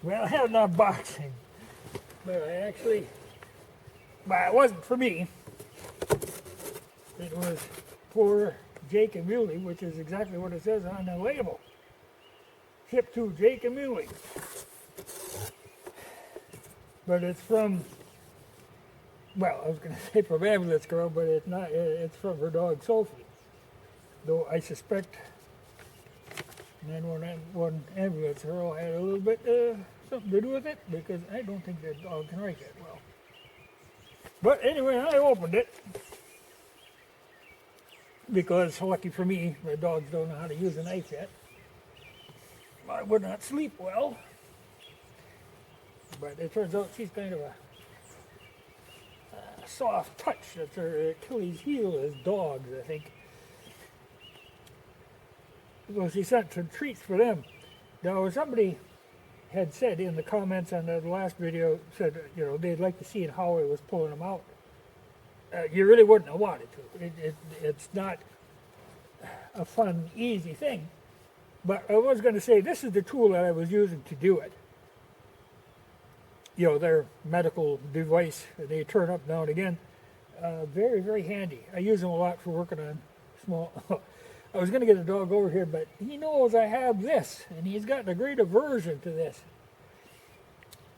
Well, I had an unboxing, but I actually, well, it wasn't for me. It was for Jake and Muley, which is exactly what it says on the label. Shipped to Jake and Muley. But it's from, well, I was going to say from Ambulance Girl, but it's not. It's from her dog, Sophie. Though I suspect 911 Ambulance Girl had a little bit something to do with it, because I don't think that dog can write that well. But anyway, I opened it, because lucky for me, my dogs don't know how to use a knife yet. I would not sleep well. But it turns out she's kind of a soft touch. That's her Achilles heel is dogs, I think. So she sent some treats for them. Now, somebody had said in the comments on the last video, said, you know, they'd like to see how it was pulling them out. You really wouldn't have wanted to. It's not a fun, easy thing. But I was going to say, this is the tool that I was using to do it. You know, their medical device, they turn up now and again. Very, very handy. I use them a lot for working on small... I was going to get the dog over here, but he knows I have this, and he's gotten a great aversion to this.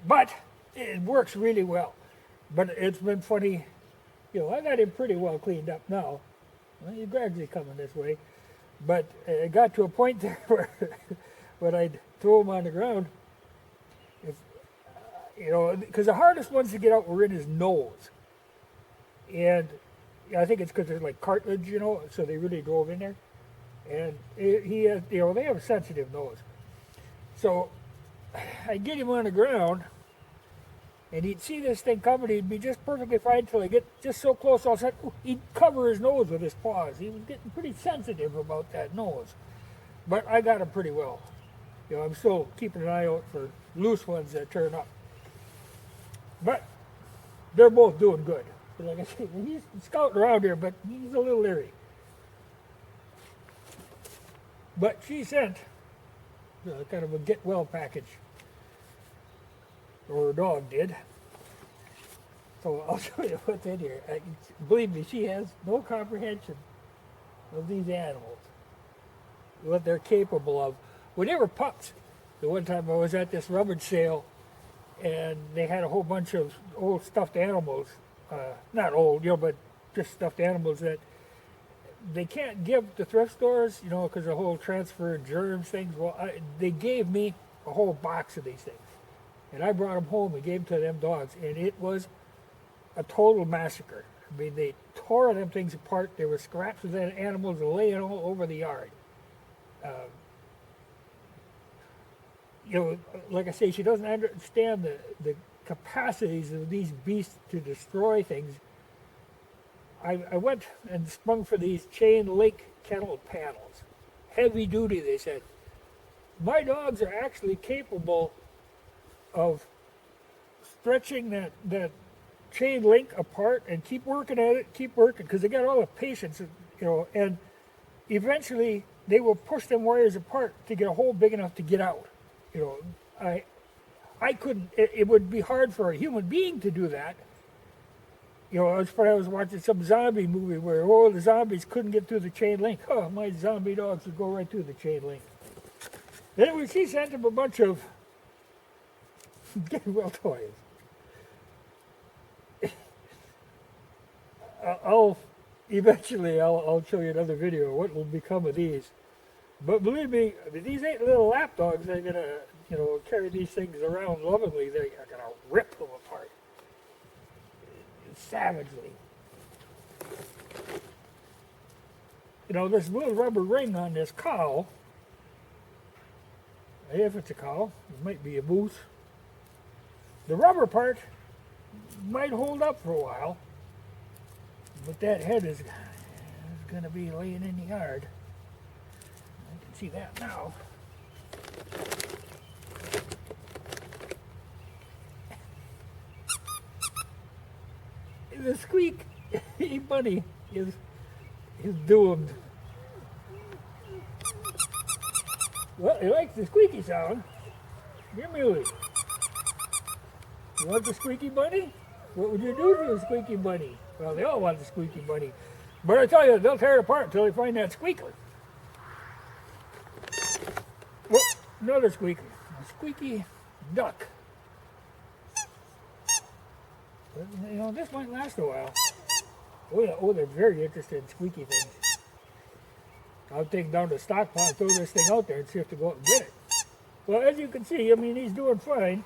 But it works really well. But it's been funny. You know, I got him pretty well cleaned up now. Well, he's gradually coming this way. But it got to a point there where when I'd throw him on the ground, if, you know, because the hardest ones to get out were in his nose. And I think it's because there's like cartilage, you know, so they really drove in there. And he has, you know, they have a sensitive nose. So I'd get him on the ground, and he'd see this thing coming. He'd be just perfectly fine until I get just so close. All of a sudden, he'd cover his nose with his paws. He was getting pretty sensitive about that nose. But I got him pretty well. You know, I'm still keeping an eye out for loose ones that turn up. But they're both doing good. Like I said, he's scouting around here, but he's a little leery. But she sent kind of a get well package, or her dog did. So I'll show you what's in here. Believe me, she has no comprehension of these animals, what they're capable of. When they were pups, the one time I was at this rummage sale, and they had a whole bunch of old stuffed animals, not old, you know, but just stuffed animals that they can't give to thrift stores, you know, because the whole transfer of germs things. Well, they gave me a whole box of these things, and I brought them home and gave them to them dogs, and it was a total massacre. I mean, they tore them things apart. There were scraps of the animals laying all over the yard. You know, like I say, she doesn't understand the capacities of these beasts to destroy things. I went and sprung for these chain link kennel panels. Heavy duty, they said. My dogs are actually capable of stretching that chain link apart and keep working at it, keep working, because they got all the patience, you know, and eventually they will push them wires apart to get a hole big enough to get out. You know, I couldn't, it would be hard for a human being to do that. You know, I was watching some zombie movie where all the zombies couldn't get through the chain link. Oh, my zombie dogs would go right through the chain link. Anyway, she sent him a bunch of get well toys. Eventually I'll show you another video of what will become of these. But believe me, these ain't little lap dogs. They're gonna, you know, carry these things around lovingly. They're gonna rip them apart savagely. You know, this little rubber ring on this cow, if it's a cow, it might be a moose. The rubber part might hold up for a while, but that head is going to be laying in the yard. I can see that now. The squeak bunny is doomed. Well, he likes the squeaky sound. You're Muley. You want the squeaky bunny? What would you do to a squeaky bunny? Well, they all want the squeaky bunny. But I tell you, they'll tear it apart until they find that squeaker. Oh, another squeaker. A squeaky duck. But, you know, this might last a while. Oh, yeah. Oh, they're very interested in squeaky things. I'll take them down to the stock pot and throw this thing out there and see if they go out and get it. Well, as you can see, I mean, he's doing fine.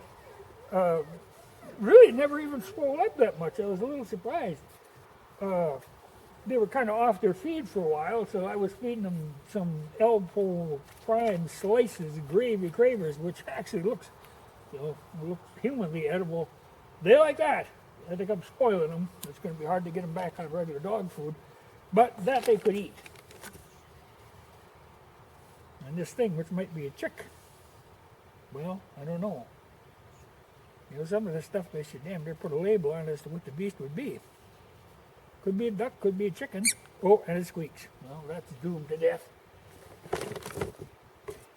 Really never even swelled up that much. I was a little surprised. They were kind of off their feed for a while, so I was feeding them some elbow prime slices, gravy cravers, which actually looks, you know, looks humanly edible. They like that. I think I'm spoiling them. It's going to be hard to get them back on regular dog food, but that they could eat. And this thing, which might be a chick, well, I don't know. You know, some of this stuff they should damn near put a label on as to what the beast would be. Could be a duck, could be a chicken. Oh, and it squeaks. Well, that's doomed to death.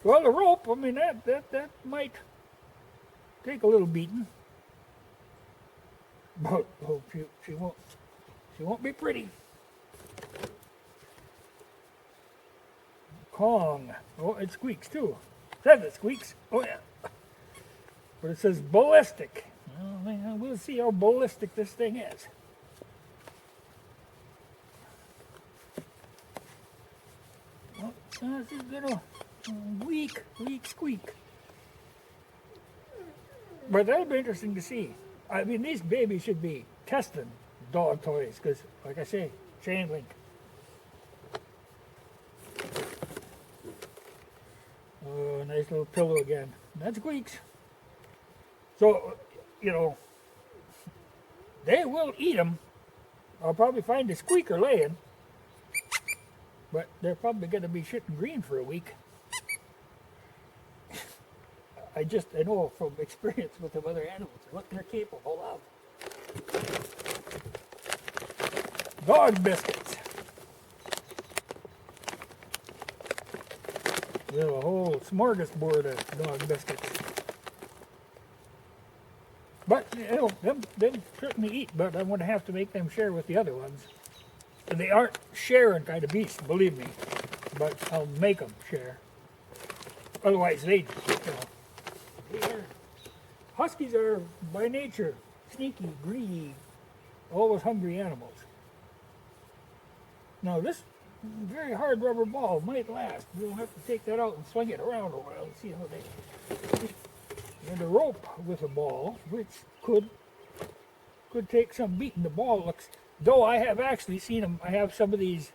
Well, the rope, I mean, that might take a little beating. But oh, she won't be pretty. Kong. Oh, it squeaks too. Says it squeaks. Oh yeah. But it says ballistic. Well, we'll see how ballistic this thing is. Well, this is gonna weak squeak. But that'll be interesting to see. I mean, these babies should be testing dog toys because, like I say, chain link. Oh, nice little pillow again. That squeaks. So, you know, they will eat them. I'll probably find a squeaker laying, but they're probably going to be shitting green for a week. I know from experience with the other animals what they're capable of. Dog biscuits. We have a whole smorgasbord of dog biscuits. But, you know, they certainly eat, but I'm going to have to make them share with the other ones. And they aren't sharing kind of beasts, believe me. But I'll make them share. Otherwise, you know. Huskies are, by nature, sneaky, greedy, always hungry animals. Now, this very hard rubber ball might last. We'll have to take that out and swing it around a while and see how they... And a rope with a ball, which could take some beating. The ball looks, though I have actually seen them. I have some of these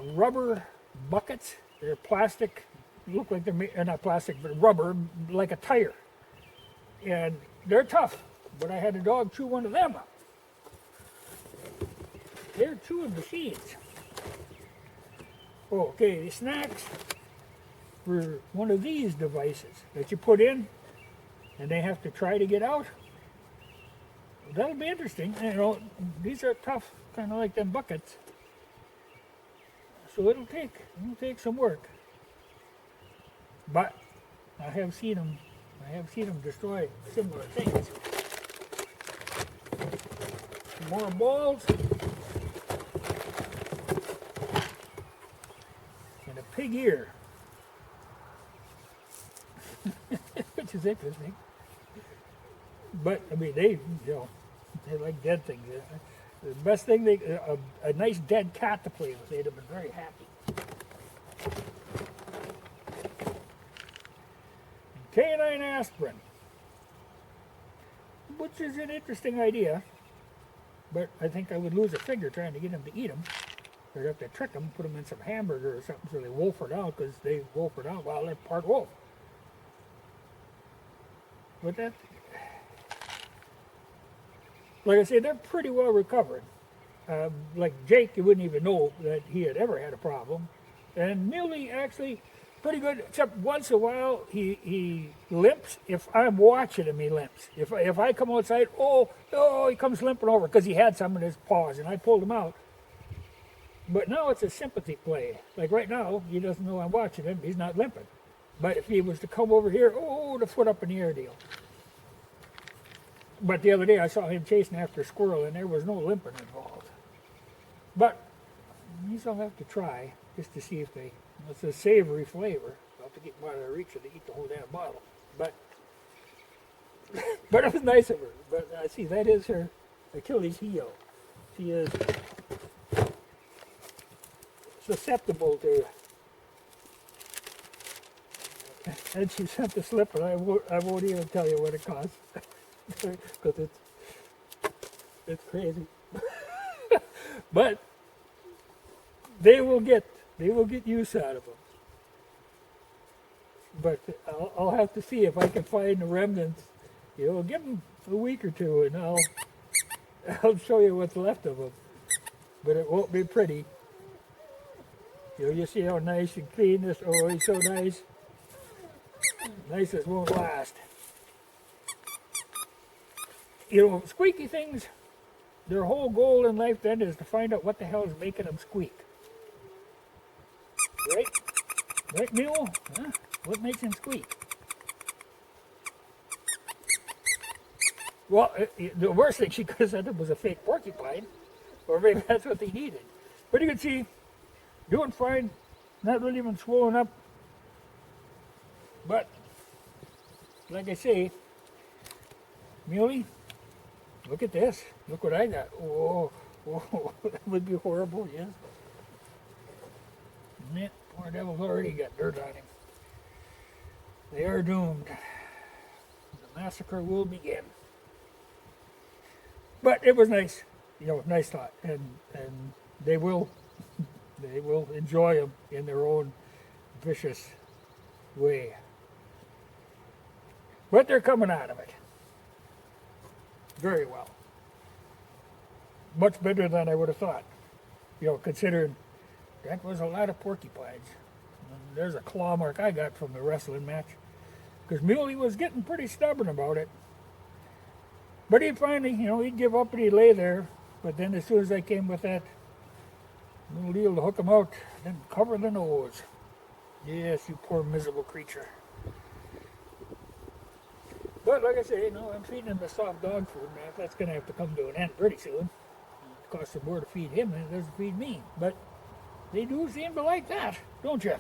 rubber buckets. They're plastic, look like they're not plastic, but rubber, like a tire. And they're tough, but I had a dog chew one of them up. They're chewing machines. Okay, the snacks for one of these devices that you put in and they have to try to get out. That'll be interesting. You know, these are tough, kind of like them buckets. So it'll take some work. But I have seen them destroy similar things. Some more balls. And a pig ear. Which is interesting. But I mean, they like dead things. The best thing a nice dead cat to play with. They'd have been very happy. Canine aspirin, which is an interesting idea, but I think I would lose a finger trying to get them to eat them. I'd have to trick them, put them in some hamburger or something so they wolford out, because they wolford out while they're part wolf. But that, like I say, they're pretty well recovered. Like Jake, you wouldn't even know that he had ever had a problem. And Muley actually pretty good, except once in a while he limps. If I'm watching him, he limps. If I come outside, he comes limping over because he had some in his paws and I pulled him out. But now it's a sympathy play. Like right now, he doesn't know I'm watching him. He's not limping. But if he was to come over here, the foot up in the air deal. But the other day I saw him chasing after a squirrel and there was no limping involved. But these I'll have to try just to see if they, it's a savory flavor. I'll have to get them out of their reach or they eat the whole damn bottle. But but it was nice of her. But I see that is her Achilles heel. She is susceptible to, and she sent the slip, and I won't even tell you what it cost because it's crazy. But they will get use out of them. But I'll have to see if I can find the remnants. Give them a week or two, and I'll show you what's left of them. But it won't be pretty. You see how nice and clean this. Oh, he's so nice. Nice as won't last. Squeaky things, their whole goal in life then is to find out what the hell is making them squeak. Right? Right, Mule? Huh? What makes him squeak? Well, the worst thing she could have said was a fake porcupine, or maybe that's what they needed. But you can see, doing fine, not really even swollen up. But, like I say, Muley, look at this. Look what I got. Oh, that would be horrible, yes. Yeah, poor devil's already got dirt on him. They are doomed. The massacre will begin. But it was nice, nice thought, and they will enjoy them in their own vicious way. But they're coming out of it very well. Much better than I would have thought, considering that was a lot of porcupines. And there's a claw mark I got from the wrestling match, because Muley was getting pretty stubborn about it. But he'd finally, he'd give up and he'd lay there. But then as soon as I came with that little deal to hook him out, then cover the nose. Yes, you poor miserable creature. But like I say, I'm feeding him the soft dog food. Now that's going to have to come to an end pretty soon. It costs him more to feed him than it does to feed me. But they do seem to like that, don't you?